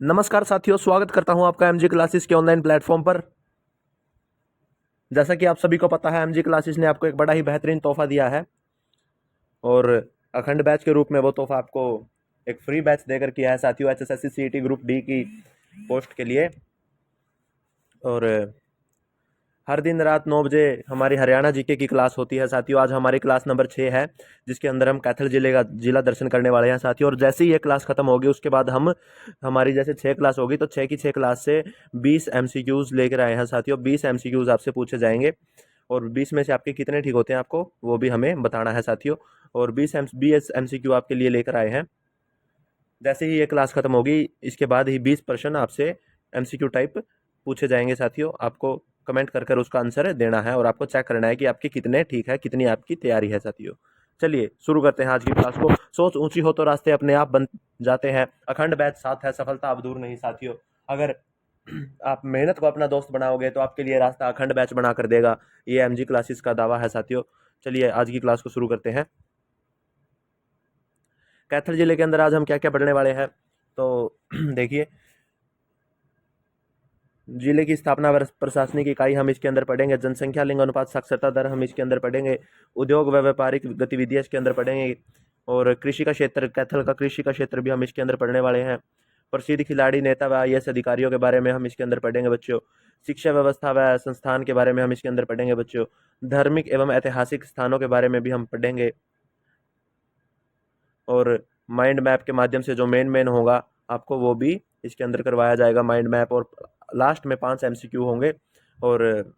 नमस्कार साथियों, स्वागत करता हूं आपका एमजी क्लासेस के ऑनलाइन प्लेटफॉर्म पर। जैसा कि आप सभी को पता है, एमजी क्लासेस ने आपको एक बड़ा ही बेहतरीन तोहफा दिया है और अखंड बैच के रूप में वो तोहफा आपको एक फ्री बैच देकर किया है साथियों, एचएसएससी सीईटी ग्रुप डी की पोस्ट के लिए। और हर दिन रात 9 बजे हमारी हरियाणा जीके की क्लास होती है साथियों। आज हमारी क्लास नंबर 6 है, जिसके अंदर हम कैथल जिला दर्शन करने वाले हैं साथियों। और जैसे ही ये क्लास खत्म होगी उसके बाद हम हमारी जैसे 6 क्लास होगी तो 6 की 6 क्लास से 20 एमसीक्यूज लेकर आए हैं साथियों। 20 एमसीक्यूज आपसे पूछे जाएंगे और 20 में से आपके कितने ठीक होते हैं आपको वो भी हमें बताना है साथियों। और 20 एमसीक्यू आपके लिए लेकर आए हैं। जैसे ही ये क्लास खत्म होगी इसके बाद ही 20 प्रश्न आपसे एमसीक्यू टाइप पूछे जाएंगे साथियों। आपको कमेंट कर कर उसका आंसर देना है और आपको चेक करना है कि आपके कितने ठीक है, कितनी आपकी तैयारी है साथियों। चलिए शुरू करते हैं आज की क्लास को। सोच ऊंची हो तो रास्ते अपने आप बन जाते हैं। अखंड बैच साथ है, सफलता अब दूर नहीं साथियों। अगर आप मेहनत को अपना दोस्त बनाओगे तो आपके लिए रास्ता अखंड बैच बना कर देगा। ये एमजी क्लासेस का दावा है साथियों। चलिए आज की क्लास को शुरू करते हैं। कैथल जिले के अंदर आज हम क्या क्या पढ़ने वाले हैं तो देखिए, जिले की स्थापना प्रशासनिक इकाई हम इसके अंदर पढ़ेंगे। जनसंख्या, लिंग अनुपात, साक्षरता दर हम इसके अंदर पढ़ेंगे। उद्योग व व्यापारिक गतिविधियां इसके अंदर पढ़ेंगे। और कृषि का क्षेत्र, कैथल का कृषि का क्षेत्र भी हम इसके अंदर पढ़ने वाले हैं। प्रसिद्ध खिलाड़ी, नेता व आईएएस अधिकारियों के बारे में हम इसके अंदर पढ़ेंगे बच्चों। शिक्षा व्यवस्था व संस्थान के बारे में हम इसके अंदर पढ़ेंगे बच्चों। धार्मिक एवं ऐतिहासिक स्थानों के बारे में भी हम पढ़ेंगे। और माइंड मैप के माध्यम से जो मेन होगा आपको वो भी इसके अंदर करवाया जाएगा, माइंड मैप। और लास्ट में 5 एमसीक्यू होंगे और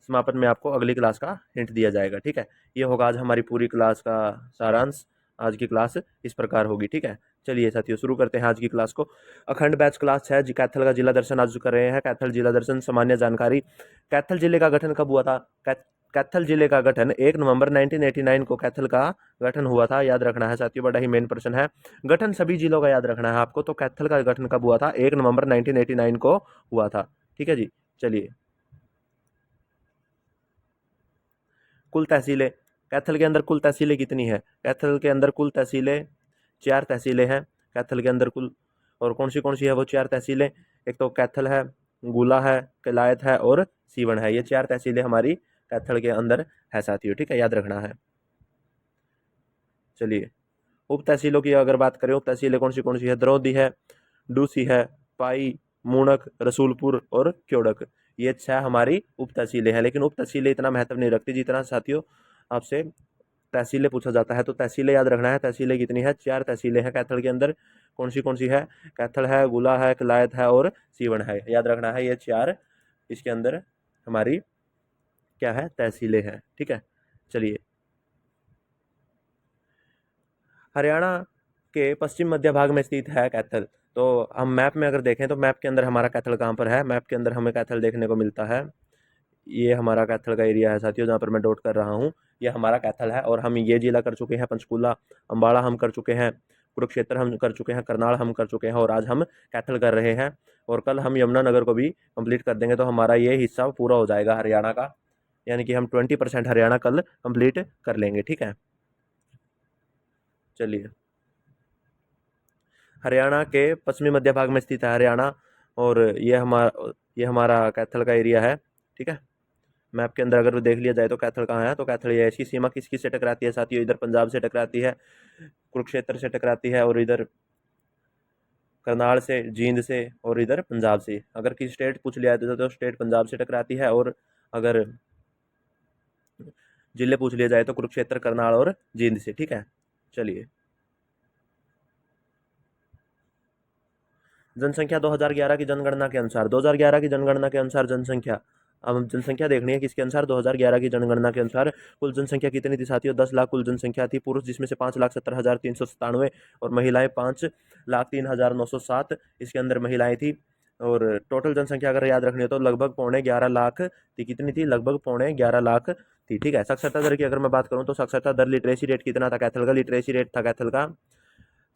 समापन में आपको अगली क्लास का हिंट दिया जाएगा। ठीक है, ये होगा आज हमारी पूरी क्लास का सारांश। आज की क्लास इस प्रकार होगी। ठीक है, चलिए साथियों शुरू करते हैं आज की क्लास को। अखंड बैच क्लास है जी। कैथल का जिला दर्शन आज कर रहे हैं। कैथल जिला दर्शन, सामान्य जानकारी। कैथल जिले का गठन कब हुआ था? कैथल जिले का गठन 1 नवंबर 1989 को कैथल का गठन हुआ था। याद रखना है साथियों, बड़ा ही मेन प्रश्न है। गठन सभी जिलों का याद रखना है आपको। तो कैथल का गठन कब हुआ था? 1 नवंबर 1989 को हुआ था। ठीक है जी, चलिए। कुल तहसीलें, कैथल के अंदर कुल तहसीलें कितनी है? कैथल के अंदर कुल तहसीलें 4 तहसीलें हैं कैथल के अंदर कुल। और कौन सी है वो 4 तहसीलें? एक तो कैथल है, गुला है, कलायत है और सीवन है। ये 4 तहसीलें हमारी कैथल के अंदर है साथियों। ठीक है, याद रखना है। चलिए, उप तहसीलों की अगर बात करें, उप तहसीलें कौन सी है? द्रौदी है, डूसी है, पाई, मूणक, रसूलपुर और क्योड़क। ये 6 हमारी उप तहसीलें हैं। लेकिन उप तहसीलें इतना महत्व नहीं रखती जितना साथियों आपसे तहसीलें पूछा जाता है। तो तहसीलें याद रखना है। तहसीलें कितनी है? 4 तहसीलें हैं कैथल के अंदर। कौन सी है? कैथल है, गुला है, कलायत है और सीवन है। याद रखना है, ये 4 इसके अंदर हमारी क्या है? तहसीलें हैं। ठीक है, चलिए। हरियाणा के पश्चिम मध्य भाग में स्थित है कैथल। तो हम मैप में अगर देखें तो मैप के अंदर हमारा कैथल कहाँ पर है? मैप के अंदर हमें कैथल देखने को मिलता है। ये हमारा कैथल का एरिया है साथियों, जहाँ पर मैं डॉट कर रहा हूँ। ये हमारा कैथल है। और हम ये जिला कर चुके हैं पंचकूला, अम्बाड़ा हम कर चुके हैं, कुरुक्षेत्र हम कर चुके हैं, करनाल हम कर चुके हैं और आज हम कैथल कर रहे हैं। और कल हम यमुनानगर को भी कंप्लीट कर देंगे। तो हमारा ये हिस्सा पूरा हो जाएगा हरियाणा का, यानी कि हम 20% हरियाणा कल कंप्लीट कर लेंगे। ठीक है, चलिए। हरियाणा के पश्चिमी मध्य भाग में स्थित है हरियाणा। और ये हमारा कैथल का एरिया है। ठीक है, मैप के अंदर अगर देख लिया जाए तो कैथल कहाँ है? तो कैथल ये इसकी सीमा किस किस से टकराती है साथियों? इधर पंजाब से टकराती है, कुरुक्षेत्र से टकराती है, और इधर करनाल से, जींद से, और इधर पंजाब से। अगर किसी स्टेट पूछ लिया तो स्टेट पंजाब से टकराती है। और अगर जिले पूछ लिया जाए तो कुरुक्षेत्र, करनाल और जींद से। ठीक है, चलिए। जनसंख्या 2011 की जनगणना के अनुसार, 2011 की जनगणना के अनुसार जनसंख्या, अब हम जनसंख्या देखनी है किसके अनुसार? 2011 की जनगणना के अनुसार कुल जनसंख्या कितनी थी साथियों? 10 लाख कुल जनसंख्या थी। पुरुष जिसमें से 5,70,397 और महिलाएं 5,03,907 इसके अंदर महिलाएं थी। और टोटल जनसंख्या अगर याद रखनी हो तो लगभग 11.25 लाख थी। कितनी थी? लगभग 11.25 लाख थी। ठीक है, साक्षरता दर की अगर मैं बात करूं तो साक्षरता दर, लिटरेसी रेट कितना था कैथल का? लिटरेसी रेट था कैथल का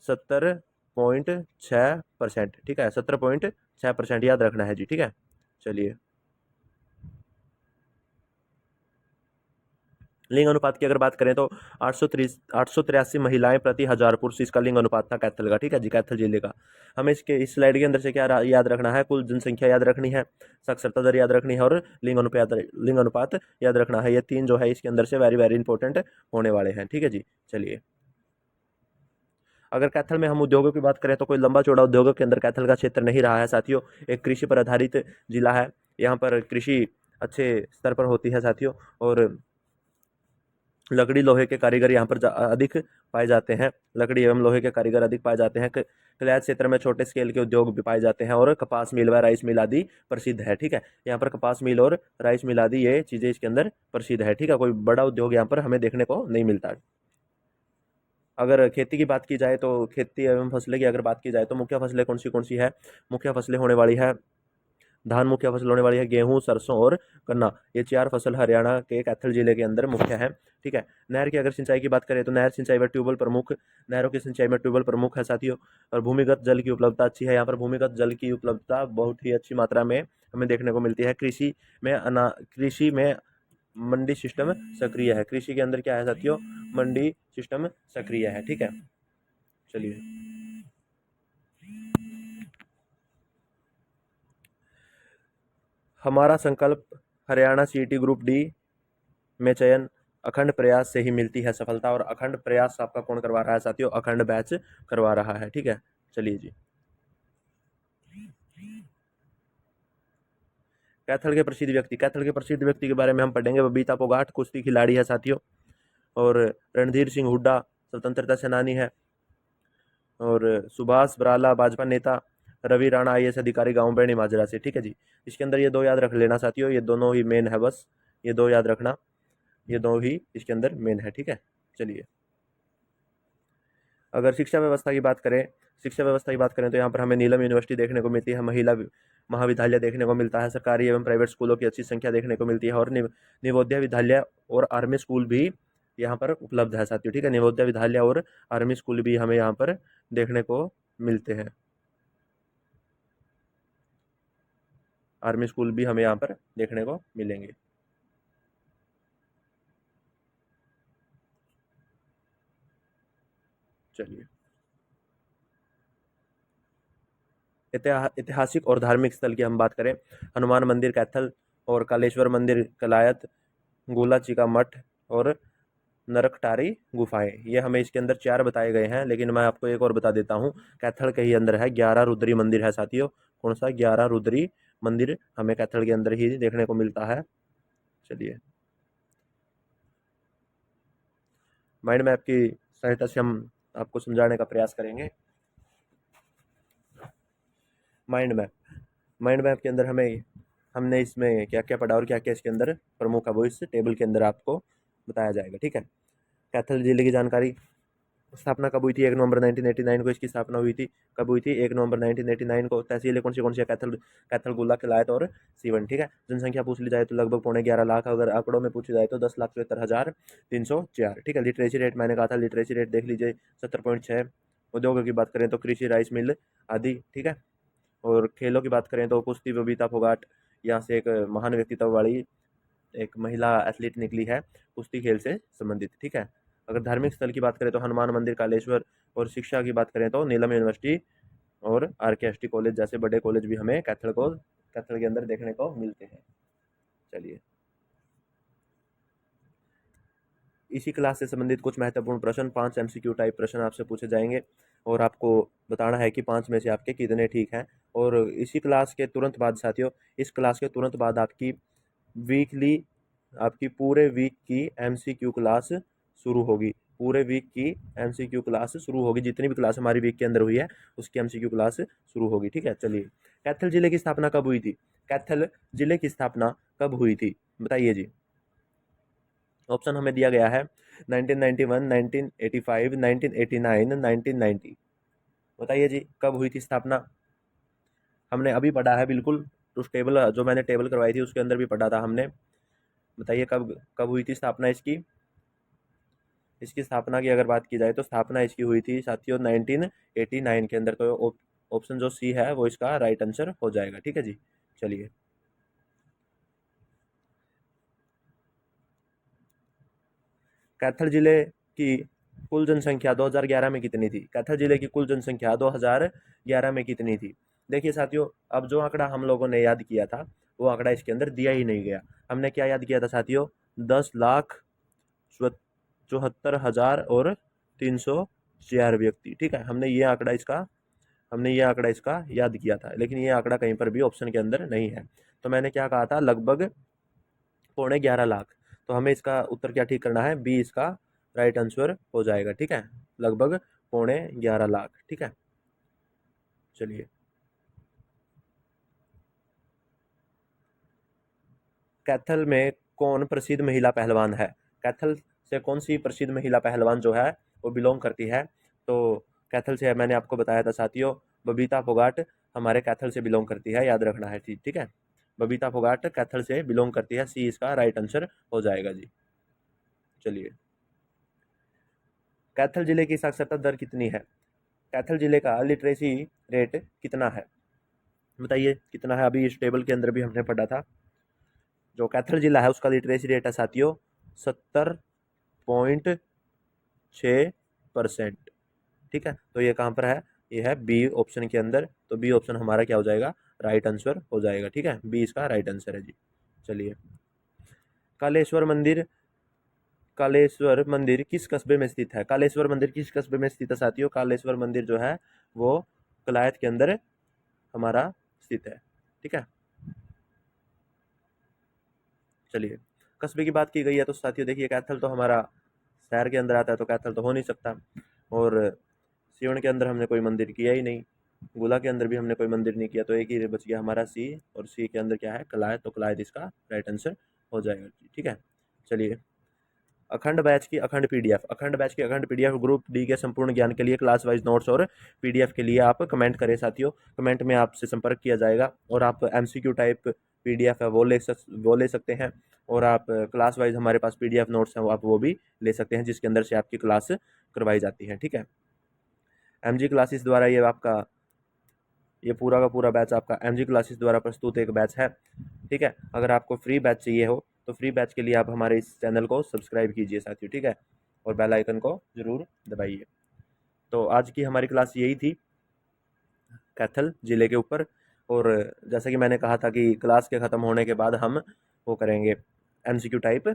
70.6%। ठीक है, 70.6% याद रखना है जी। ठीक है, चलिए। लिंग अनुपात की अगर बात करें तो 883 महिलाएं प्रति 1000 पुरुष इसका लिंग अनुपात था कैथल का। ठीक है जी, कैथल जिले का। हमें इसके इस स्लाइड के अंदर से क्या याद रखना है, कुल जनसंख्या याद रखनी है, साक्षरता दर याद रखनी है और लिंग अनुपात याद रखना है। ये तीन जो है इसके अंदर से वेरी वेरी इंपॉर्टेंट होने वाले हैं। ठीक है जी, चलिए। अगर कैथल में हम उद्योगों की बात करें तो कोई लंबा चौड़ा उद्योगों के अंदर कैथल का क्षेत्र नहीं रहा है साथियों। एक कृषि पर आधारित जिला है, यहाँ पर कृषि अच्छे स्तर पर होती है साथियों। और लकड़ी लोहे के कारीगर यहाँ पर अधिक पाए जाते हैं, लकड़ी एवं लोहे के कारीगर अधिक पाए जाते हैं। कलायत क्षेत्र में छोटे स्केल के उद्योग भी पाए जाते हैं और कपास मिल व राइस मिल आदि प्रसिद्ध है। ठीक है, यहाँ पर कपास मिल और राइस मिल आदि ये चीज़ें इसके अंदर प्रसिद्ध है। ठीक है, कोई बड़ा उद्योग यहाँ पर हमें देखने को नहीं मिलता। अगर खेती की बात की जाए तो खेती एवं फसलें की अगर बात की जाए तो मुख्य फसलें कौन सी है, मुख्य फसलें होने वाली है धान, मुख्य फसल होने वाली है गेहूं, सरसों और गन्ना। ये चार फसल हरियाणा के कैथल जिले के अंदर मुख्य है। ठीक है, नहर की अगर सिंचाई की बात करें तो नहर सिंचाई व ट्यूबवेल प्रमुख, नहरों की सिंचाई में ट्यूबवेल प्रमुख है साथियों। और भूमिगत जल की उपलब्धता अच्छी है, यहाँ पर भूमिगत जल की उपलब्धता बहुत ही अच्छी मात्रा में हमें देखने को मिलती है। कृषि में मंडी सिस्टम सक्रिय है, कृषि के अंदर क्या है साथियों, मंडी सिस्टम सक्रिय है। ठीक है, चलिए। हमारा संकल्प हरियाणा सीईटी ग्रुप डी में चयन अखंड प्रयास से ही मिलती है सफलता। और अखंड प्रयास आपका कौन करवा रहा है साथियों, अखंड बैच करवा रहा है। ठीक है, चलिए जी। कैथल के प्रसिद्ध व्यक्ति के बारे में हम पढ़ेंगे। बबीता फोगाट कुश्ती खिलाड़ी है साथियों। और रणधीर सिंह हुड्डा स्वतंत्रता सेनानी है। और सुभाष बराला भाजपा नेता। रवि राणा आईएएस अधिकारी गांव बेणी माजरा से। ठीक है जी, इसके अंदर ये दो याद रख लेना साथियों, ये दोनों ही मेन है, बस ये दो याद रखना, ये दो ही इसके अंदर मेन है। ठीक है, चलिए। अगर शिक्षा व्यवस्था की बात करें, तो यहाँ पर हमें नीलम यूनिवर्सिटी देखने को मिलती है, महिला महाविद्यालय देखने को मिलता है, सरकारी एवं प्राइवेट स्कूलों की अच्छी संख्या देखने को मिलती है। और निवोदय विद्यालय और आर्मी स्कूल भी यहाँ पर उपलब्ध है साथियों। ठीक है, निवोदय विद्यालय और आर्मी स्कूल भी हमें यहाँ पर देखने को मिलते हैं, आर्मी स्कूल भी हमें यहाँ पर देखने को मिलेंगे। चलिए, ऐतिहासिक और धार्मिक स्थल की हम बात करें, हनुमान मंदिर कैथल और कालेश्वर मंदिर कलायत, गोलाची का मठ और नरकटारी गुफाएं, ये हमें इसके अंदर चार बताए गए हैं। लेकिन मैं आपको एक और बता देता हूँ, कैथल के ही अंदर है 11 रुद्री मंदिर है साथियों। कौन सा, 11 रुद्री मंदिर हमें कैथल के अंदर ही देखने को मिलता है। चलिए, माइंड मैप की सहायता से हम आपको समझाने का प्रयास करेंगे। माइंड मैप के अंदर हमने इसमें क्या क्या पढ़ा और क्या क्या इसके अंदर प्रमुख है, वो इस टेबल के अंदर आपको बताया जाएगा। ठीक है, कैथल जिले की जानकारी, स्थापना कब हुई थी, 1 नवंबर 1989 को इसकी स्थापना हुई थी। कब हुई थी, 1 नवंबर 1989 को। तहसीलें कौन सी है, कैथल, गोला, किलायत और सीवन। ठीक है, जनसंख्या पूछ ली जाए तो लगभग 11.25 लाख, अगर आंकड़ों में पूछी जाए तो 10,77,304। ठीक है, लिटरेसी रेट मैंने कहा था, लिटरेसी रेट देख लीजिए 70.6। उद्योगों की बात करें तो कृषि, राइस मिल आदि। ठीक है, और खेलों की बात करें तो कुश्ती, बबीता फोगाट यहाँ से एक महान व्यक्तित्व वाली एक महिला एथलीट निकली है कुश्ती खेल से संबंधित। ठीक है, अगर धार्मिक स्थल की बात करें तो हनुमान मंदिर, कालेश्वर। और शिक्षा की बात करें तो नीलम यूनिवर्सिटी और RKST कॉलेज जैसे बड़े कॉलेज भी हमें कैथल के अंदर देखने को मिलते हैं। चलिए, इसी क्लास से संबंधित कुछ महत्वपूर्ण प्रश्न, 5 MCQ टाइप प्रश्न आपसे पूछे जाएंगे और आपको बताना है कि 5 में से आपके कितने ठीक हैं। और इसी क्लास के तुरंत बाद साथियों, इस क्लास के तुरंत बाद आपकी पूरे वीक की MCQ क्लास शुरू होगी। पूरे वीक की MCQ क्लास शुरू होगी, जितनी भी क्लास हमारी वीक के अंदर हुई है उसकी MCQ क्लास शुरू होगी। ठीक है, चलिए। कैथल जिले की स्थापना कब हुई थी, कैथल जिले की स्थापना कब हुई थी, बताइए जी। ऑप्शन हमें दिया गया है 1991, 1985, 1989, 1990। बताइए जी, कब हुई थी स्थापना। हमने अभी पढ़ा है, बिल्कुल उस टेबल जो मैंने टेबल करवाई थी उसके अंदर भी पढ़ा था हमने। बताइए कब कब हुई थी स्थापना इसकी। इसकी स्थापना की अगर बात की जाए तो स्थापना इसकी हुई थी साथियों 1989 के अंदर। तो ऑप्शन जो सी है वो इसका राइट आंसर हो जाएगा। ठीक है जी, चलिए। कैथल जिले की कुल जनसंख्या 2011 में कितनी थी? कैथल जिले की कुल जनसंख्या 2011 में कितनी थी? देखिए साथियों, अब जो आंकड़ा हम लोगों ने याद किया था वो आंकड़ा इसके अंदर दिया ही नहीं गया। हमने क्या याद किया था साथियों? 10,74,000 और 304 व्यक्ति। ठीक है, हमने ये आंकड़ा इसका याद किया था, लेकिन ये आंकड़ा कहीं पर भी ऑप्शन के अंदर नहीं है। तो मैंने क्या कहा था? लगभग 11.5 लाख। तो हमें इसका उत्तर क्या ठीक करना है? बी इसका राइट आंसर हो जाएगा। ठीक है, लगभग 11.5 लाख। ठीक है, चलिए। कैथल में कौन प्रसिद्ध महिला पहलवान है? कैथल से कौन सी प्रसिद्ध महिला पहलवान जो है वो बिलोंग करती है? तो कैथल से मैंने आपको बताया था साथियों, बबीता फोगाट हमारे कैथल से बिलोंग करती है, याद रखना है। ठीक ठीक है, बबीता फोगाट कैथल से बिलोंग करती है, सी इसका राइट आंसर हो जाएगा जी। चलिए, कैथल जिले की साक्षरता दर कितनी है? कैथल जिले का लिटरेसी रेट कितना है? बताइए कितना है? अभी इस टेबल के अंदर भी हमने पढ़ा था। जो कैथल जिला है उसका लिटरेसी रेट है साथियों 70.6%। ठीक है, तो ये कहाँ पर है? ये है बी ऑप्शन के अंदर। तो बी ऑप्शन हमारा क्या हो जाएगा? राइट आंसर हो जाएगा। ठीक है, बी इसका राइट आंसर है जी। चलिए, कालेश्वर मंदिर कालेश्वर मंदिर किस कस्बे में स्थित है? कालेश्वर मंदिर किस कस्बे में स्थित है साथियों? कालेश्वर मंदिर जो है वो कलायत के अंदर हमारा स्थित है। ठीक है, चलिए, कस्बे की बात की गई है तो साथियों देखिए, कैथल तो हमारा शहर के अंदर आता है, तो कैथल तो हो नहीं सकता। और सिवण के अंदर हमने कोई मंदिर किया ही नहीं, गुला के अंदर भी हमने कोई मंदिर नहीं किया, तो एक ही बच गया हमारा सी। और सी के अंदर क्या है? कलायत। तो कलायत इसका राइट आंसर हो जाएगा। ठीक है, चलिए। अखंड बैच की अखंड पीडीएफ ग्रुप डी के संपूर्ण ज्ञान के लिए क्लास वाइज नोट्स और पीडीएफ के लिए आप कमेंट करें साथियों। कमेंट में आपसे संपर्क किया जाएगा और आप एमसीक्यू टाइप पीडीएफ है वो ले सकते हैं। और आप क्लास वाइज हमारे पास पीडीएफ नोट्स हैं आप वो भी ले सकते हैं, जिसके अंदर से आपकी क्लास करवाई जाती है। ठीक है, एमजी क्लासेस द्वारा ये पूरा का पूरा बैच आपका एमजी क्लासेस द्वारा प्रस्तुत एक बैच है। ठीक है, अगर आपको फ्री बैच चाहिए हो तो फ्री बैच के लिए आप हमारे इस चैनल को सब्सक्राइब कीजिए साथियों। ठीक है, और बेल आइकन को जरूर दबाइए। तो आज की हमारी क्लास यही थी कैथल जिले के ऊपर। और जैसा कि मैंने कहा था कि क्लास के ख़त्म होने के बाद हम वो करेंगे एमसीक्यू टाइप,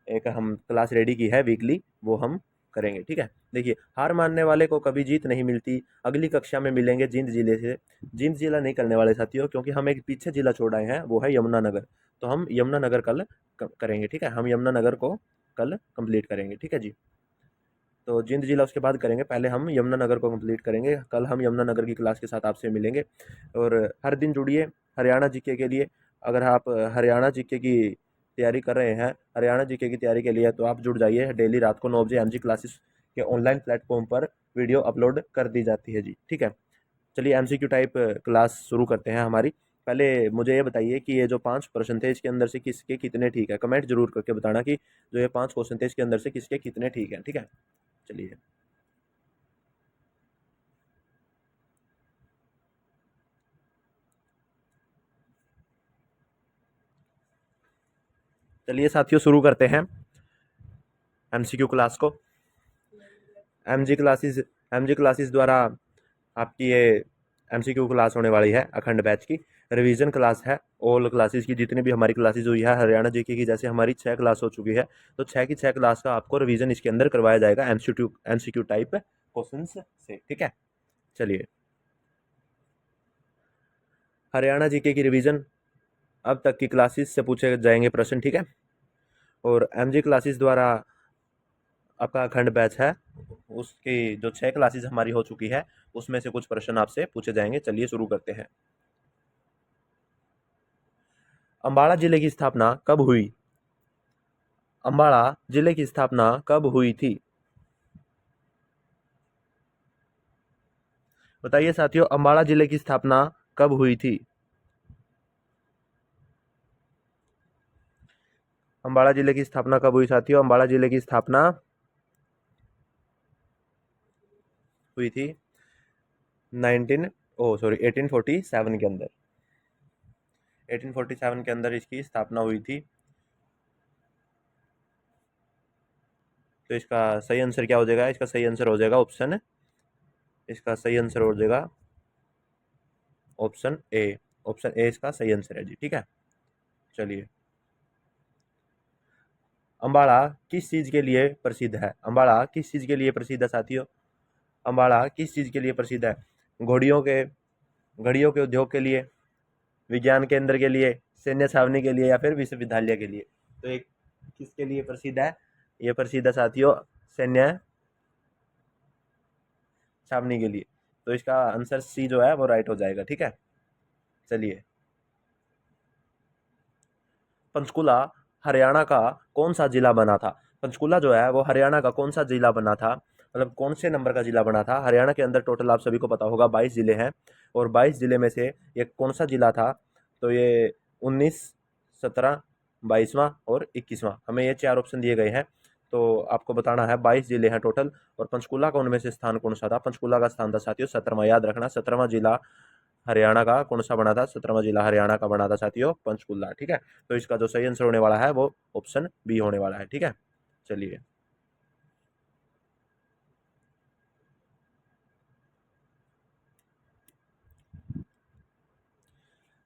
एक हम क्लास रेडी की है वीकली, वो हम करेंगे। ठीक है, देखिए, हार मानने वाले को कभी जीत नहीं मिलती। अगली कक्षा में मिलेंगे जींद जिले से। जींद जिला नहीं करने वाले साथियों, क्योंकि हम एक पीछे जिला छोड़ आए हैं, वो है यमुनानगर। तो हम यमुनानगर कल करेंगे। ठीक है, हम यमुनानगर को कल कंप्लीट करेंगे। ठीक है जी, तो जींद जिला उसके बाद करेंगे, पहले हम यमुनानगर को कंप्लीट करेंगे। कल हम यमुनानगर की क्लास के साथ आपसे मिलेंगे। और हर दिन जुड़िए हरियाणा जीके के लिए। अगर आप हरियाणा जीके की तैयारी कर रहे हैं, हरियाणा जीके की तैयारी के लिए, तो आप जुड़ जाइए। डेली रात को 9 बजे एमजी क्लासेस के ऑनलाइन प्लेटफॉर्म पर वीडियो अपलोड कर दी जाती है जी। ठीक है, चलिए एमसीक्यू टाइप क्लास शुरू करते हैं हमारी। पहले मुझे ये बताइए कि ये जो 5 प्रश्न थे इसके अंदर से किसके कितने ठीक है? कमेंट जरूर करके बताना कि जो ये 5 क्वेश्चन थे इसके अंदर से किसके कितने ठीक है। ठीक है, चलिए। चलिए साथियों, शुरू करते हैं एमसीक्यू क्लास को। एमजी क्लासेस एमजी क्लासेस द्वारा आपकी ये एमसीक्यू क्लास होने वाली है अखंड बैच की। रिवीजन क्लास है ऑल क्लासेस की, जितनी भी हमारी क्लासेस हुई है हरियाणा जीके की, जैसे हमारी 6 क्लास हो चुकी है, तो 6 की 6 क्लास का आपको रिवीजन इसके अंदर करवाया जाएगा एमसीक्यू टाइप क्वेश्चंस से। ठीक है, चलिए। हरियाणा जीके की रिवीजन अब तक की क्लासेस से पूछे जाएंगे प्रश्न। ठीक है, और एमजी क्लासेस द्वारा आपका अखंड बैच है, उसकी जो 6 क्लासेस हमारी हो चुकी है उसमें से कुछ प्रश्न आपसे पूछे जाएंगे। चलिए शुरू करते हैं। अम्बाड़ा जिले की स्थापना कब हुई? अम्बाड़ा जिले की स्थापना कब हुई थी? बताइए साथियों, अम्बाड़ा जिले की स्थापना कब हुई थी? अम्बाड़ा जिले की स्थापना कब हुई साथियों? अम्बाड़ा जिले की स्थापना हुई थी 1847 के अंदर। 1847 के अंदर इसकी स्थापना हुई थी। तो इसका सही आंसर क्या हो जाएगा? इसका सही आंसर हो जाएगा ऑप्शन, इसका सही आंसर हो जाएगा ऑप्शन ए। ऑप्शन ए इसका सही आंसर है जी। ठीक है, चलिए। अम्बाड़ा किस चीज के लिए प्रसिद्ध है? अम्बाड़ा किस चीज के लिए प्रसिद्ध है साथियों? अम्बाड़ा किस चीज के लिए प्रसिद्ध है? घोड़ियों के घड़ियों के उद्योग के लिए, विज्ञान केंद्र के लिए, सैन्य छावनी के लिए, या फिर विश्वविद्यालय के लिए? तो एक किसके लिए प्रसिद्ध है? ये प्रसिद्ध है साथियों सैन्य छावनी के लिए। तो इसका आंसर सी जो है वो राइट हो जाएगा। ठीक है, चलिए। पंचकुला हरियाणा का कौन सा जिला बना था? पंचकुला जो है वो हरियाणा का कौन सा जिला बना था, मतलब कौन से नंबर का जिला बना था? हरियाणा के अंदर टोटल आप सभी को पता होगा 22 जिले हैं, और 22 जिले में से ये कौन सा जिला था? तो ये 19, 17, 22वां और 21वां, हमें ये 4 ऑप्शन दिए गए हैं। तो आपको बताना है 22 जिले हैं टोटल, और पंचकुला का उनमें से स्थान कौन सा था? पंचकुला का स्थान था साथियों 17वां। याद रखना, 17वां जिला हरियाणा का कौन सा बना था? 17वां जिला हरियाणा का बना था साथियों पंचकुला। ठीक है, तो इसका जो सही आंसर होने वाला है वो ऑप्शन बी होने वाला है। ठीक है, चलिए।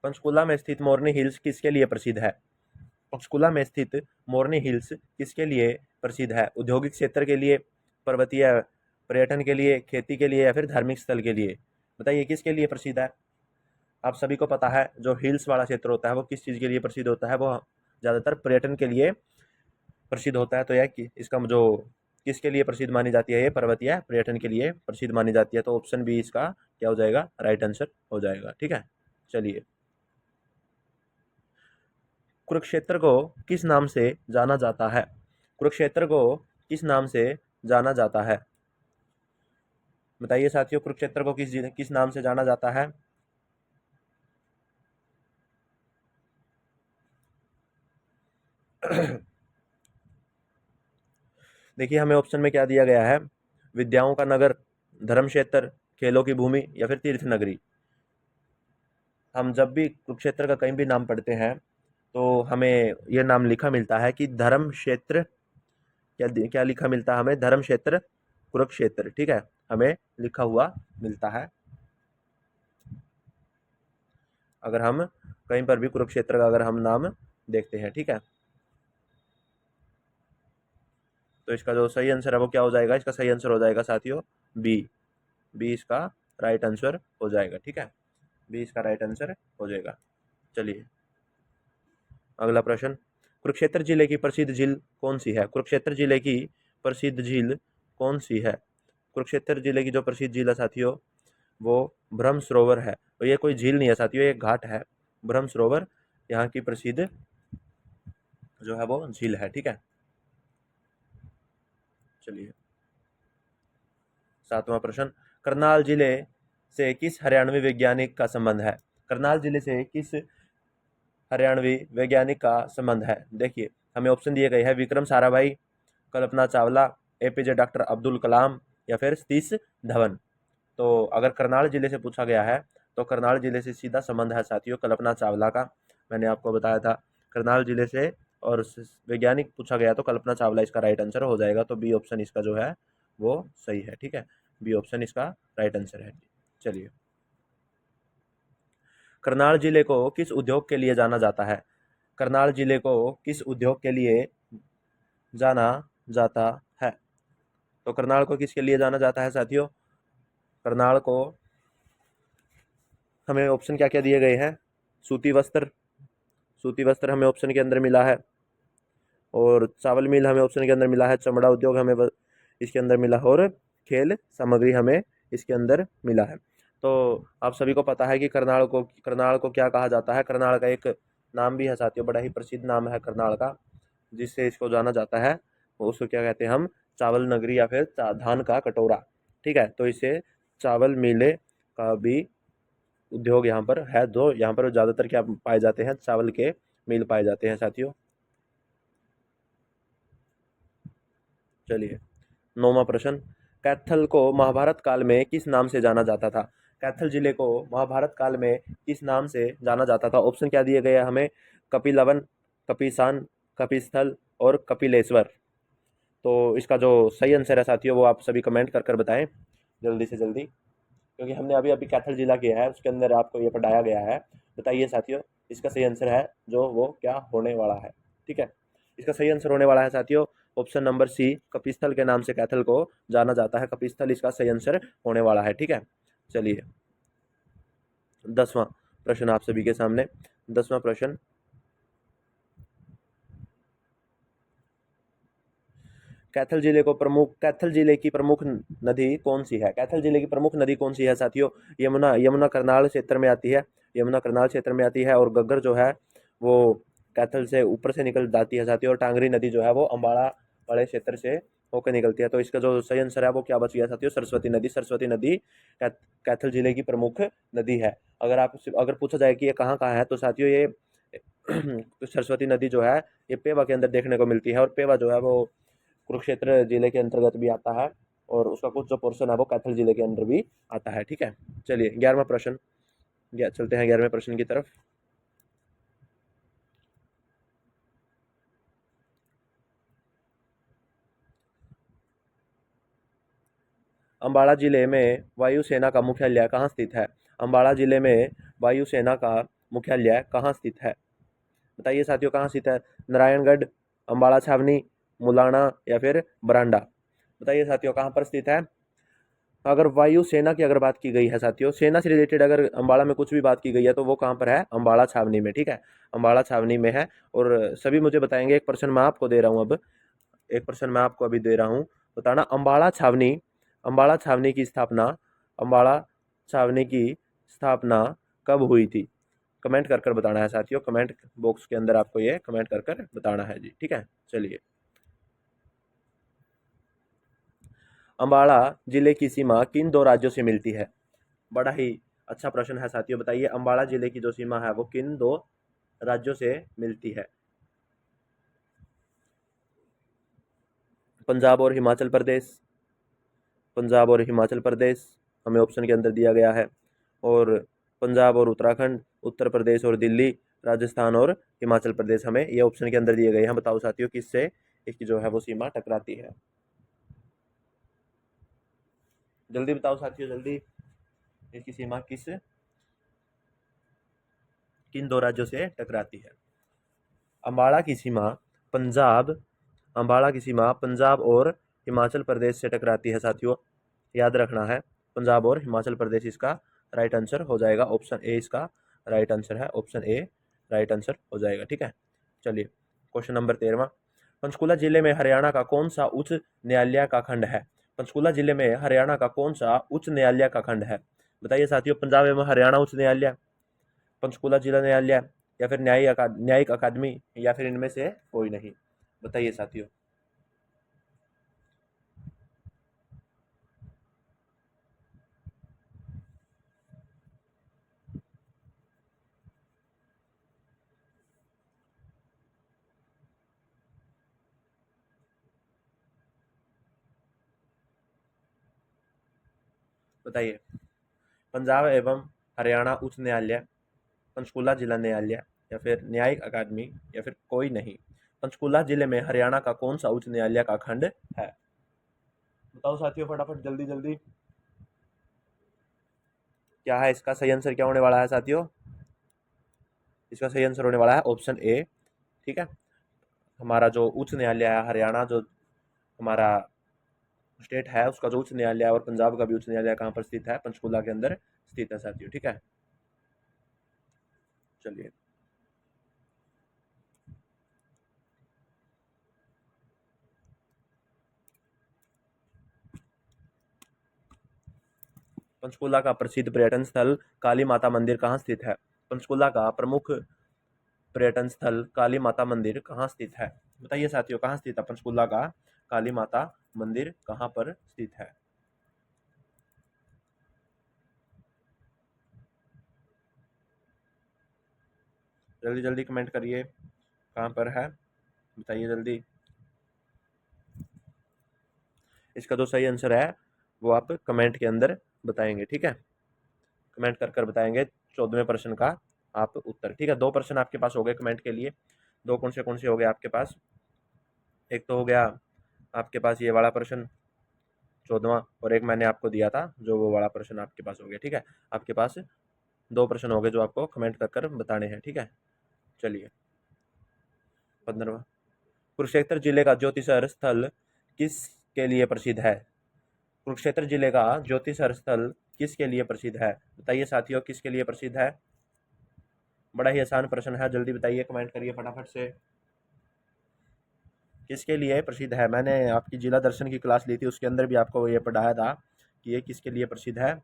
पंचकुला में स्थित मोरनी हिल्स किसके लिए प्रसिद्ध है? पंचकुला में स्थित मोरनी हिल्स किसके लिए प्रसिद्ध है? औद्योगिक क्षेत्र के लिए, पर्वतीय पर्यटन के लिए, खेती के लिए, या फिर धार्मिक स्थल के लिए? बताइए किसके लिए प्रसिद्ध है? आप सभी को पता है जो हिल्स वाला क्षेत्र होता है वो किस चीज़ के लिए प्रसिद्ध होता है? वो ज़्यादातर पर्यटन के लिए प्रसिद्ध होता है। तो यह इसका जो किसके लिए प्रसिद्ध मानी जाती है? ये पर्वतीय पर्यटन के लिए प्रसिद्ध मानी जाती है। तो ऑप्शन बी इसका क्या हो जाएगा? राइट आंसर हो जाएगा। ठीक है, चलिए। कुरुक्षेत्र को किस नाम से जाना जाता है? कुरुक्षेत्र को किस नाम से जाना जाता है? बताइए साथियों, कुरुक्षेत्र को किस नाम से जाना जाता है? देखिए, हमें ऑप्शन में क्या दिया गया है? विद्याओं का नगर, धर्म क्षेत्र, खेलों की भूमि, या फिर तीर्थ नगरी? हम जब भी कुरुक्षेत्र का कहीं भी नाम पढ़ते हैं तो हमें ये नाम लिखा मिलता है कि धर्म क्षेत्र, क्या क्या लिखा मिलता है हमें? धर्म क्षेत्र कुरुक्षेत्र। ठीक है, हमें लिखा हुआ मिलता है अगर हम कहीं पर भी कुरुक्षेत्र का अगर हम नाम देखते हैं। ठीक है, तो इसका जो सही आंसर है वो क्या हो जाएगा? इसका सही आंसर हो जाएगा साथियों बी। बी इसका राइट आंसर हो जाएगा। ठीक है, बी इसका राइट आंसर हो जाएगा। चलिए, अगला प्रश्न। कुरुक्षेत्र जिले की प्रसिद्ध झील कौन सी है? कुरुक्षेत्र जिले की प्रसिद्ध झील कौन सी है? कुरुक्षेत्र जिले की जो प्रसिद्ध झील है साथियों वो ब्रह्म सरोवर है। और ये कोई झील नहीं है साथियों, ये एक घाट है। ब्रह्म सरोवर यहाँ की प्रसिद्ध जो है वो झील है। ठीक है, चलिए। 7वां प्रश्न। करनाल जिले से किस हरियाणवी वैज्ञानिक का संबंध है? करनाल जिले से किस हरियाणवी वैज्ञानिक का संबंध है? देखिए, हमें ऑप्शन दिए गए हैं विक्रम साराभाई, कल्पना चावला, एपीजे डॉक्टर अब्दुल कलाम, या फिर सतीश धवन। तो अगर करनाल जिले से पूछा गया है तो करनाल जिले से सीधा संबंध है साथियों कल्पना चावला का। मैंने आपको बताया था करनाल जिले से, और वैज्ञानिक पूछा गया तो कल्पना चावला इसका राइट आंसर हो जाएगा। तो बी ऑप्शन इसका जो है वो सही है। ठीक है, बी ऑप्शन इसका राइट आंसर है। चलिए। करनाल जिले को किस उद्योग के लिए जाना जाता है? करनाल जिले को किस उद्योग के लिए जाना जाता है? तो करनाल को किसके लिए जाना जाता है साथियों? करनाल को हमें ऑप्शन क्या क्या दिए गए हैं? सूती वस्त्र, सूती वस्त्र हमें ऑप्शन के अंदर मिला है, और चावल मिल हमें ऑप्शन के अंदर मिला है, चमड़ा उद्योग हमें इसके अंदर मिला है, और खेल सामग्री हमें इसके अंदर मिला है। तो आप सभी को पता है कि करनाल को क्या कहा जाता है? करनाल का एक नाम भी है साथियों, बड़ा ही प्रसिद्ध नाम है करनाल का, जिससे इसको जाना जाता है। उसको क्या कहते हैं हम? चावल नगरी, या फिर धान का कटोरा। ठीक है, तो इसे चावल मिले का भी उद्योग यहाँ पर है। दो यहाँ पर ज़्यादातर क्या पाए जाते हैं? चावल के मिल पाए जाते हैं साथियों। चलिए, 9वां प्रश्न। कैथल को महाभारत काल में किस नाम से जाना जाता था? कैथल जिले को महाभारत काल में किस नाम से जाना जाता था? ऑप्शन क्या दिए गए हैं हमें? कपिलवन, कपिसान, कपिस्थल, और कपिलेश्वर। तो इसका जो सही आंसर है साथियों वो आप सभी कमेंट कर कर बताएं जल्दी से जल्दी, क्योंकि हमने अभी अभी कैथल जिला किया है, उसके अंदर आपको ये पढ़ाया गया है। बताइए साथियों, इसका सही आंसर है जो वो क्या होने वाला है। ठीक है, इसका सही आंसर होने वाला है साथियों ऑप्शन नंबर सी, कपिस्थल के नाम से कैथल को जाना जाता है। कपिस्थल इसका सही आंसर होने वाला है। ठीक है, चलिए 10वां प्रश्न आप सभी के सामने। 10वां प्रश्न, कैथल जिले की प्रमुख नदी कौन सी है? कैथल जिले की प्रमुख नदी कौन सी है साथियों? यमुना। यमुना करनाल क्षेत्र में आती है। यमुना करनाल क्षेत्र में आती है। और गग्गर जो है वो कैथल से ऊपर से निकल जाती है साथियों। और टांगरी नदी जो है वो अम्बाड़ा वाले क्षेत्र से होकर निकलती है। तो इसका जो सही आंसर है वो क्या बच गया साथियों? सरस्वती नदी। सरस्वती नदी कैथल जिले की प्रमुख नदी है। अगर पूछा जाए कि ये कहाँ कहाँ है, तो साथियों ये सरस्वती नदी जो है ये पेवा के अंदर देखने को मिलती है। और पेवा जो है वो कुरुक्षेत्र जिले के अंतर्गत भी आता है, और उसका कुछ जो पोर्शन है वो कैथल जिले के अंदर भी आता है। ठीक है, चलिए 11वां प्रश्न, चलते हैं 11वें प्रश्न की तरफ। अम्बाड़ा जिले में वायुसेना का मुख्यालय कहाँ स्थित है? अम्बाड़ा जिले में वायुसेना का मुख्यालय कहाँ स्थित है? बताइए साथियों, कहाँ स्थित है? नारायणगढ़, अम्बाड़ा छावनी, मुलाना या फिर बरांडा? बताइए साथियों कहाँ पर स्थित है? अगर वायुसेना की अगर बात की गई है साथियों, सेना से रिलेटेड अगर अम्बाड़ा में कुछ भी बात की गई है तो वो कहाँ पर है? अम्बाड़ा छावनी में। ठीक है, अम्बाड़ा छावनी में है। और सभी मुझे बताएंगे, एक प्रश्न मैं आपको दे रहा हूँ अब, एक प्रश्न मैं आपको अभी दे रहा हूँ, बताना अम्बाड़ा छावनी की स्थापना, अम्बाड़ा छावनी की स्थापना कब हुई थी? कमेंट कर कर बताना है साथियों। कमेंट बॉक्स के अंदर आपको ये कमेंट कर कर बताना है जी। ठीक है, चलिए। अम्बाड़ा जिले की सीमा किन दो राज्यों से मिलती है? बड़ा ही अच्छा प्रश्न है साथियों। बताइए अम्बाड़ा जिले की जो सीमा है वो किन दो राज्यों से मिलती है? पंजाब और हिमाचल प्रदेश। पंजाब और हिमाचल प्रदेश हमें ऑप्शन के अंदर दिया गया है। और पंजाब और उत्तराखंड, उत्तर प्रदेश और दिल्ली, राजस्थान और हिमाचल प्रदेश हमें ये ऑप्शन के अंदर दिए गए हैं। बताओ साथियों किससे इसकी जो है वो सीमा टकराती है? जल्दी बताओ साथियों, जल्दी। इसकी सीमा किन दो राज्यों से टकराती है? अम्बाड़ा की सीमा पंजाब अम्बाड़ा की सीमा पंजाब और हिमाचल प्रदेश से टकराती है साथियों। याद रखना है, पंजाब और हिमाचल प्रदेश इसका राइट आंसर हो जाएगा। ऑप्शन ए इसका राइट आंसर है। ऑप्शन ए राइट आंसर हो जाएगा। ठीक है, चलिए क्वेश्चन नंबर 13वां। पंचकुला जिले में हरियाणा का कौन सा उच्च न्यायालय का खंड है? पंचकुला जिले में हरियाणा का कौन सा उच्च न्यायालय का खंड है? बताइए साथियों, पंजाब एवं हरियाणा उच्च न्यायालय, पंचकुला जिला न्यायालय, या फिर न्यायिक अकादमी, या फिर इनमें से कोई नहीं? बताइए साथियों। बताइए, पंजाब एवं हरियाणा उच्च न्यायालय, पंचकुला जिला न्यायालय, या फिर न्यायिक अकादमी, या फिर कोई नहीं? पंचकुला जिले में हरियाणा का कौन सा उच्च न्यायालय का खंड है? बताओ साथियों फटाफट, जल्दी जल्दी। क्या है इसका सही आंसर? क्या होने वाला है साथियों? इसका सही आंसर होने वाला है ऑप्शन ए। ठीक है, हमारा जो उच्च न्यायालय है हरियाणा, जो हमारा स्टेट है उसका जो उच्च न्यायालय और पंजाब का भी उच्च न्यायालय कहाँ पर स्थित है? पंचकुला के अंदर स्थित है साथियों। ठीक है, चलिए। पंचकुला का प्रसिद्ध पर्यटन स्थल काली माता मंदिर कहाँ स्थित है? पंचकुला का प्रमुख पर्यटन स्थल काली माता मंदिर कहाँ स्थित है? बताइए साथियों कहाँ स्थित है पंचकुला का काली माता मंदिर? कहाँ पर स्थित है? जल्दी जल्दी कमेंट करिए, कहाँ पर है बताइए जल्दी। इसका जो सही आंसर है वो आप कमेंट के अंदर बताएंगे। ठीक है, कमेंट कर कर बताएंगे 14वें प्रश्न का आप उत्तर। ठीक है, दो प्रश्न आपके पास हो गए कमेंट के लिए। दो कौन से हो गए आपके पास? एक तो हो गया आपके पास ये वाला प्रश्न 14वां, और एक मैंने आपको दिया था जो वो वाला प्रश्न आपके पास हो गया। ठीक है, आपके पास 2 प्रश्न हो गए जो आपको कमेंट कर कर बताने हैं। ठीक है, चलिए 15वां, कुरुक्षेत्र जिले का ज्योतिषर स्थल किसके लिए प्रसिद्ध है? कुरुक्षेत्र जिले का ज्योतिषर स्थल किसके लिए प्रसिद्ध है? बताइए साथियों, किसके लिए प्रसिद्ध है? बड़ा ही आसान प्रश्न है, जल्दी बताइए, कमेंट करिए फटाफट से। किसके लिए प्रसिद्ध है? मैंने आपकी जिला दर्शन की क्लास ली थी, उसके अंदर भी आपको ये पढ़ाया था कि ये किसके लिए प्रसिद्ध है।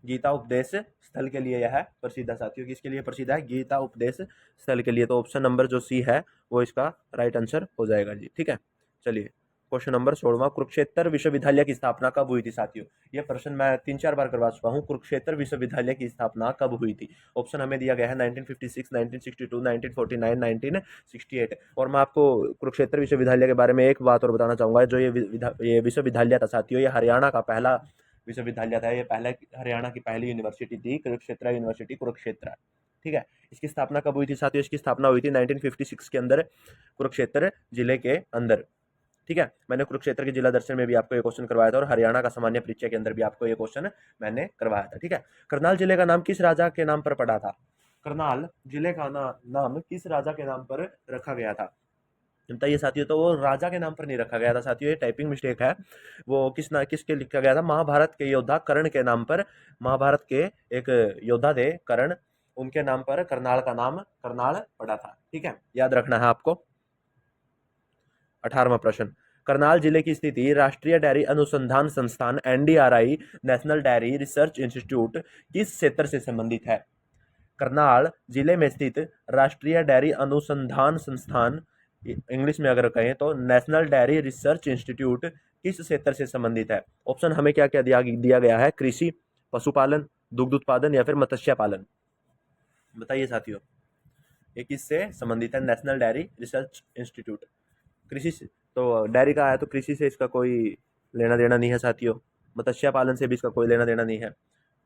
गीता उपदेश स्थल के लिए यह प्रसिद्ध है साथियों। किसके लिए प्रसिद्ध है? गीता उपदेश स्थल के लिए। तो ऑप्शन नंबर जो सी है वो इसका राइट आंसर हो जाएगा जी। ठीक है, चलिए क्वेश्चन नंबर 16वां, कुरुक्षेत्र विश्वविद्यालय की स्थापना कब हुई थी साथियों? ये प्रश्न मैं 3-4 बार करवा चुका हूँ। कुरुक्षेत्र विश्वविद्यालय की स्थापना कब हुई थी? ऑप्शन हमें दिया गया है 1956, 1962, 1949, 1968। और मैं आपको कुरुक्षेत्र विश्वविद्यालय के बारे में एक बात और बताना चाहूंगा। जो ये विश्वविद्यालय था साथियों, ये हरियाणा का पहला विश्वविद्यालय था। ये पहले हरियाणा की पहली यूनिवर्सिटी थी, कुरुक्षेत्र यूनिवर्सिटी कुरुक्षेत्र। ठीक है, इसकी स्थापना कब हुई थी साथियों? इसकी स्थापना हुई थी 1956 के अंदर, कुरुक्षेत्र जिले के अंदर। ठीक है, मैंने कुरुक्षेत्र के जिला दर्शन में भी आपको ये क्वेश्चन करवाया था, और हरियाणा का सामान्य परीक्षा के अंदर भी आपको ये क्वेश्चन मैंने करवाया था। ठीक है, करनाल जिले का नाम किस राजा के नाम पर पड़ा था? करनाल जिले का नाम किस राजा के नाम पर रखा गया था? बताइए साथियों। तो वो राजा के नाम पर नहीं रखा गया था साथियों, ये टाइपिंग मिस्टेक है। वो किसके लिखा गया था? महाभारत के योद्धा कर्ण के नाम पर। महाभारत के एक योद्धा थे कर्ण, उनके नाम पर करनाल का नाम करनाल पड़ा था। ठीक है, याद रखना है आपको। 18वां प्रश्न, करनाल जिले की स्थिति राष्ट्रीय डेयरी अनुसंधान संस्थान NDRI national dairy research institute किस क्षेत्र से संबंधित है? करनाल जिले में स्थित राष्ट्रीय डेयरी अनुसंधान संस्थान, इंग्लिश में अगर कहें तो नेशनल डेयरी रिसर्च इंस्टीट्यूट, किस क्षेत्र से संबंधित है? ऑप्शन हमें क्या क्या दिया गया है? कृषि, पशुपालन, दुग्ध उत्पादन या फिर मत्स्य पालन। बताइए साथियों, ये किससे संबंधित है? नेशनल डेयरी रिसर्च इंस्टीट्यूट कृषि से। तो डेयरी का है तो कृषि से इसका कोई लेना देना नहीं है साथियों। मत्स्य पालन से भी इसका कोई लेना देना नहीं है।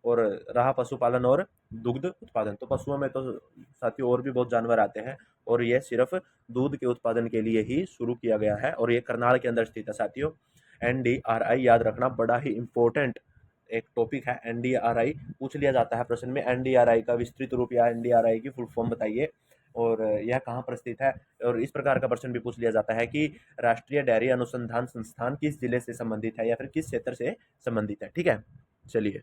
और रहा पशुपालन और दुग्ध उत्पादन, तो पशुओं में तो साथियों और भी बहुत जानवर आते हैं, और ये सिर्फ दूध के उत्पादन के लिए ही शुरू किया गया है, और ये करनाल के अंदर स्थित है साथियों। एनडीआरआई याद रखना, बड़ा ही इंपॉर्टेंट एक टॉपिक है एनडीआरआई। पूछ लिया जाता है प्रश्न में, एनडीआरआई का विस्तृत रूप या एनडीआरआई की फुल फॉर्म बताइए, और यह कहाँ पर स्थित है। और इस प्रकार का प्रश्न भी पूछ लिया जाता है कि राष्ट्रीय डेयरी अनुसंधान संस्थान किस जिले से संबंधित है या फिर किस क्षेत्र से संबंधित है। ठीक है, चलिए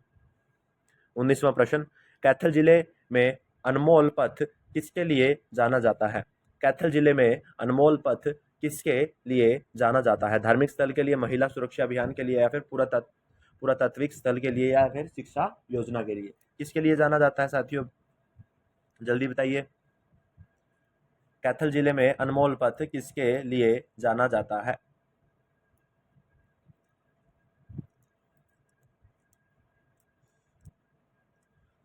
19वां प्रश्न, कैथल जिले में अनमोल पथ किसके लिए जाना जाता है? कैथल जिले में अनमोल पथ किसके लिए जाना जाता है? धार्मिक स्थल के लिए, महिला सुरक्षा अभियान के लिए, या फिर पुरातात्विक स्थल के लिए, या फिर शिक्षा योजना के लिए? किसके लिए जाना जाता है साथियों, जल्दी बताइए। कैथल जिले में अनमोल पथ किसके लिए जाना जाता है?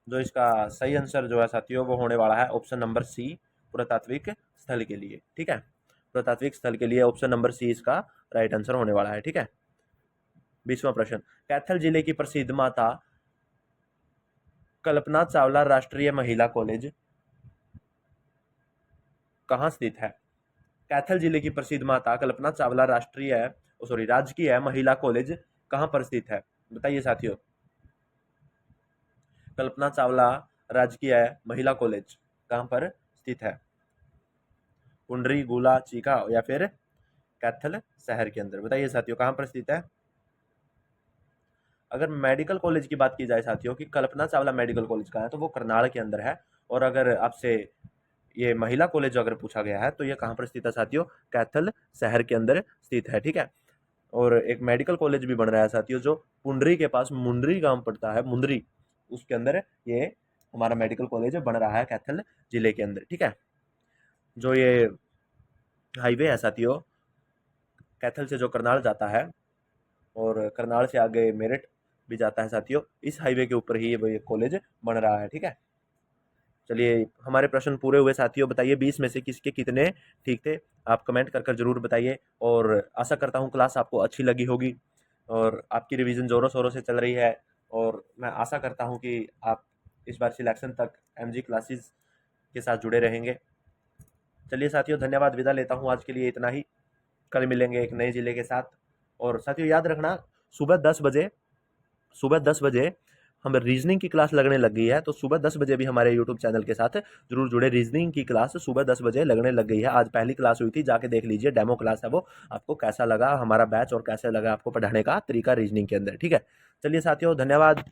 जो इसका सही आंसर जो है साथियों वो होने वाला है ऑप्शन नंबर सी, पुरातात्विक स्थल के लिए। ठीक है, पुरातात्विक स्थल के लिए ऑप्शन नंबर सी इसका राइट आंसर होने वाला है। ठीक है, 20वां प्रश्न, कैथल जिले की प्रसिद्ध माता कल्पना चावला राष्ट्रीय महिला कॉलेज कहाँ स्थित है? कैथल जिले की प्रसिद्ध माता कल्पना चावला राजकीय महिला कॉलेज कहाँ पर स्थित है? बताइए साथियों, कल्पना चावला राजकीय महिला कॉलेज कहाँ पर स्थित है? पुंडरी, गोला, चीका या फिर कैथल शहर के अंदर? बताइए साथियों, कहाँ पर स्थित है? अगर मेडिकल कॉलेज की बात की जाए साथियों कि कल्पना चावला मेडिकल कॉलेज का है, तो वो करनाल के अंदर है। और अगर आपसे ये महिला कॉलेज अगर पूछा गया है तो ये कहाँ पर स्थित है साथियों? कैथल शहर के अंदर स्थित है। ठीक है, और एक मेडिकल कॉलेज भी बन रहा है साथियों जो पुंडरी के पास मुंडरी गांव पड़ता है, मुंडरी, उसके अंदर ये हमारा मेडिकल कॉलेज बन रहा है कैथल जिले के अंदर। ठीक है, जो ये हाईवे है साथियों कैथल से जो करनाल जाता है, और करनाल से आगे मेरठ भी जाता है साथियों, इस हाईवे के ऊपर ही ये कॉलेज बन रहा है। ठीक है, चलिए हमारे प्रश्न पूरे हुए साथियों। बताइए 20 में से किसके कितने ठीक थे? आप कमेंट कर कर जरूर बताइए, और आशा करता हूँ क्लास आपको अच्छी लगी होगी, और आपकी रिवीजन ज़ोरों शोरों से चल रही है, और मैं आशा करता हूँ कि आप इस बार सिलेक्शन तक एमजी क्लासेस के साथ जुड़े रहेंगे। चलिए साथियों, धन्यवाद, विदा लेता हूँ आज के लिए इतना ही। कल मिलेंगे एक नए जिले के साथ। और साथियों याद रखना, सुबह 10 बजे हम रीजनिंग की क्लास लगने लग गई है, तो सुबह 10 बजे भी हमारे यूट्यूब चैनल के साथ जरूर जुड़े। रीजनिंग की क्लास सुबह 10 बजे लगने लग गई है। आज पहली क्लास हुई थी, जाके देख लीजिए, डेमो क्लास है वो। आपको कैसा लगा हमारा बैच और कैसे लगा आपको पढ़ाने का तरीका रीजनिंग के अंदर, ठीक है। चलिए साथियों, धन्यवाद।